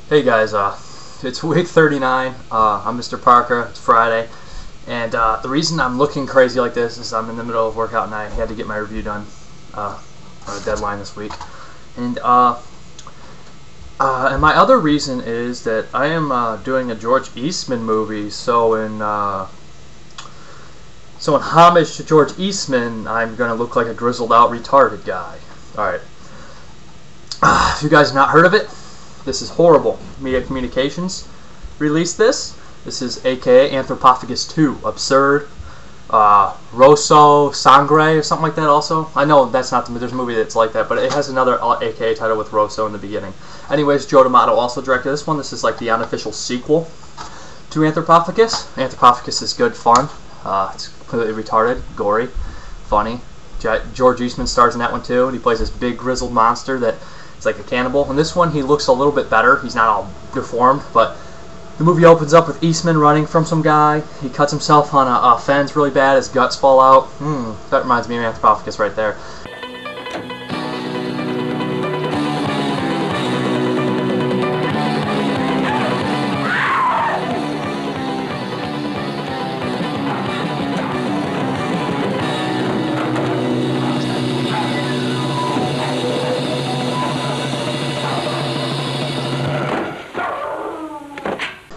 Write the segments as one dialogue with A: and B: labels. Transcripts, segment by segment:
A: Hey guys, it's week 39. I'm Mrparka. It's Friday, and the reason I'm looking crazy like this is I'm in the middle of workout and I had to get my review done on a deadline this week. And my other reason is that I am doing a George Eastman movie. So in homage to George Eastman, I'm gonna look like a grizzled out retarded guy. All right. If you guys have not heard of it, this is horrible. Media Communications released this. This is aka Anthrophagous 2. Absurd. Rosso, Sangue, or something like that also. I know that's not there's a movie that's like that, but it has another aka title with Rosso in the beginning. Anyways, Joe D'Amato also directed this one. This is like the unofficial sequel to Anthrophagous. Anthrophagous is good fun. It's completely retarded, gory, funny. George Eastman stars in that one too, and he plays this big grizzled monster that is like a cannibal. In this one, he looks a little bit better. He's not all deformed, but the movie opens up with Eastman running from some guy. He cuts himself on a fence really bad. His guts fall out. That reminds me of Anthrophagous right there.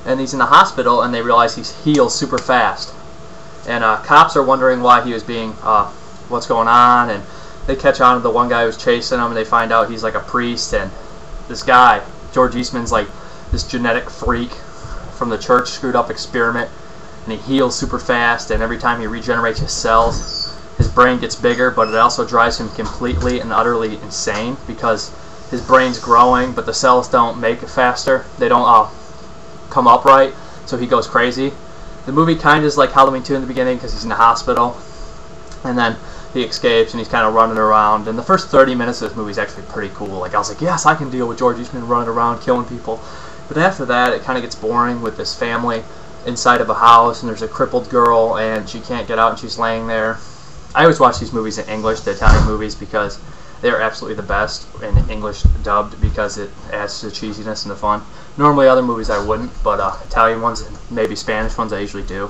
A: And he's in the hospital, and they realize he heals super fast. And cops are wondering why he was being, what's going on, and they catch on to the one guy who's chasing him, and they find out he's like a priest, and this guy, George Eastman's like this genetic freak from the church screwed up experiment, and he heals super fast, and every time he regenerates his cells, his brain gets bigger, but it also drives him completely and utterly insane, because his brain's growing, but the cells don't make it faster. They don't, come upright, so he goes crazy. The movie kind of is like Halloween 2 in the beginning because he's in the hospital, and then he escapes and he's kind of running around. And the first 30 minutes of this movie is actually pretty cool. Like, I was like, yes, I can deal with George Eastman running around killing people. But after that, it kind of gets boring with this family inside of a house, and there's a crippled girl, and she can't get out, and she's laying there. I always watch these movies in English, the Italian movies, because they're absolutely the best in English dubbed, because it adds to the cheesiness and the fun. Normally other movies I wouldn't, but Italian ones and maybe Spanish ones I usually do.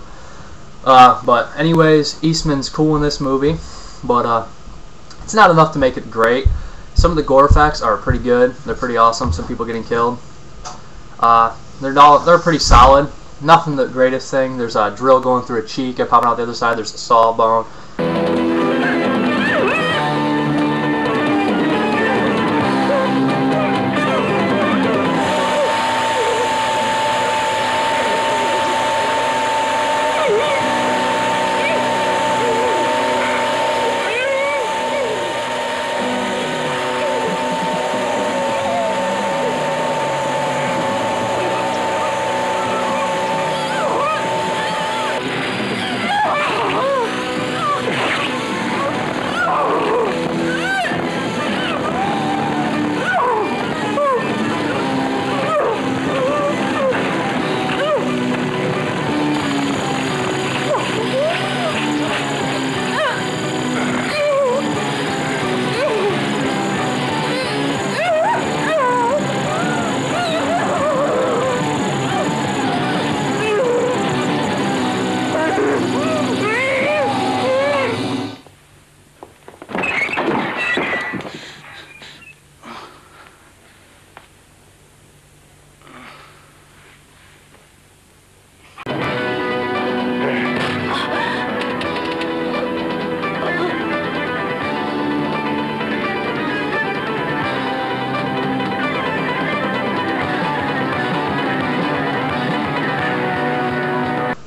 A: But anyways, Eastman's cool in this movie, but it's not enough to make it great. Some of the gore effects are pretty good. They're pretty awesome. Some people getting killed. They're pretty solid. Nothing the greatest thing. There's a drill going through a cheek and popping out the other side. There's a saw bone.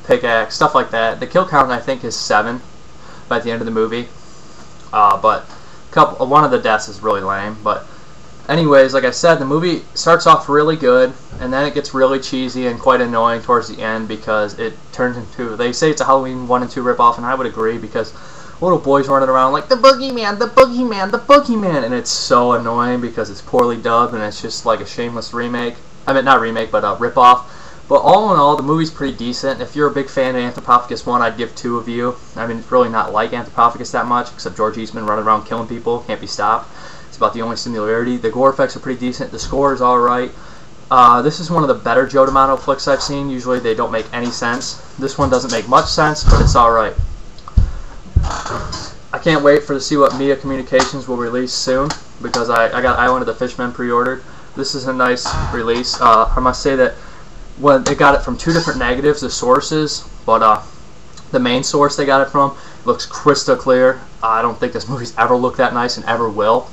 A: Pickaxe, stuff like that. The kill count I think is 7 by the end of the movie, but one of the deaths is really lame. But anyways, like I said, the movie starts off really good, and then it gets really cheesy and quite annoying towards the end because it turns into, they say it's a Halloween 1 and 2 ripoff, and I would agree, because little boys running around like, the boogeyman, the boogeyman, the boogeyman, and it's so annoying because it's poorly dubbed and it's just like a shameless remake. I mean, not remake, but a ripoff. But all in all, the movie's pretty decent. If you're a big fan of Anthrophagous 1, I'd give 2 of you. I mean, it's really not like Anthrophagous that much, except George Eastman running around killing people, can't be stopped. It's about the only similarity. The gore effects are pretty decent. The score is alright. This is one of the better Joe D'Amato flicks I've seen. Usually they don't make any sense. This one doesn't make much sense, but it's alright. I can't wait to see what Mia Communications will release soon, because I got Island of the Fishmen pre-ordered. This is a nice release. I must say that when they got it from two different negatives, the sources, but the main source they got it from looks crystal clear. I don't think this movie's ever looked that nice and ever will.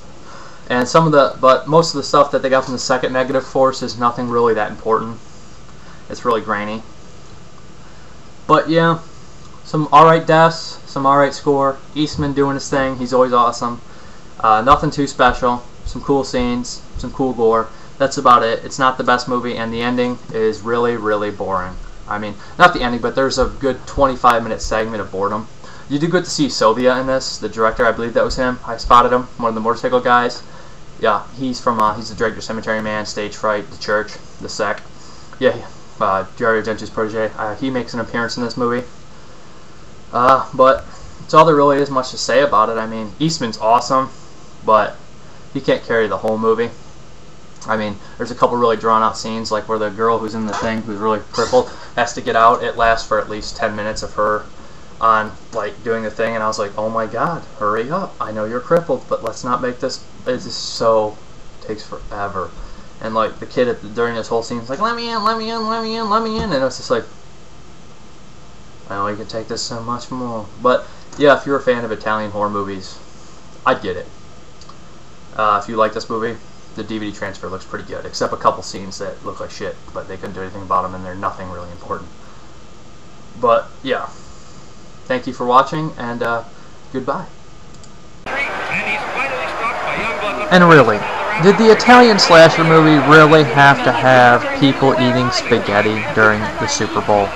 A: And but most of the stuff that they got from the second negative source is nothing really that important. It's really grainy. But yeah, some alright deaths, some alright score. Eastman doing his thing, he's always awesome. Nothing too special. Some cool scenes, some cool gore. That's about it. It's not the best movie, and the ending is really, really boring. I mean, not the ending, but there's a good 25-minute segment of boredom. You do good to see Sylvia in this, the director. I believe that was him. I spotted him, one of the motorcycle guys. Yeah, he's the director of Cemetery Man, Stage Fright, The Church, The Sec. Yeah, Dario Argento's protege. He makes an appearance in this movie. But that's all there really is much to say about it. I mean, Eastman's awesome, but he can't carry the whole movie. I mean, there's a couple really drawn-out scenes, like where the girl who's in the thing, who's really crippled, has to get out. It lasts for at least 10 minutes of her on, like, doing the thing, and I was like, oh my god, hurry up. I know you're crippled, but let's not make this... It just so... takes forever. And, like, the kid during this whole scene is like, let me in, let me in, let me in, let me in, and it's just like, I know you can take this so much more. But, yeah, if you're a fan of Italian horror movies, I'd get it. If you like this movie, the DVD transfer looks pretty good, except a couple scenes that look like shit, but they couldn't do anything about them, and they're nothing really important. But, yeah. Thank you for watching, and goodbye. And really, did the Italian slasher movie really have to have people eating spaghetti during the Super Bowl?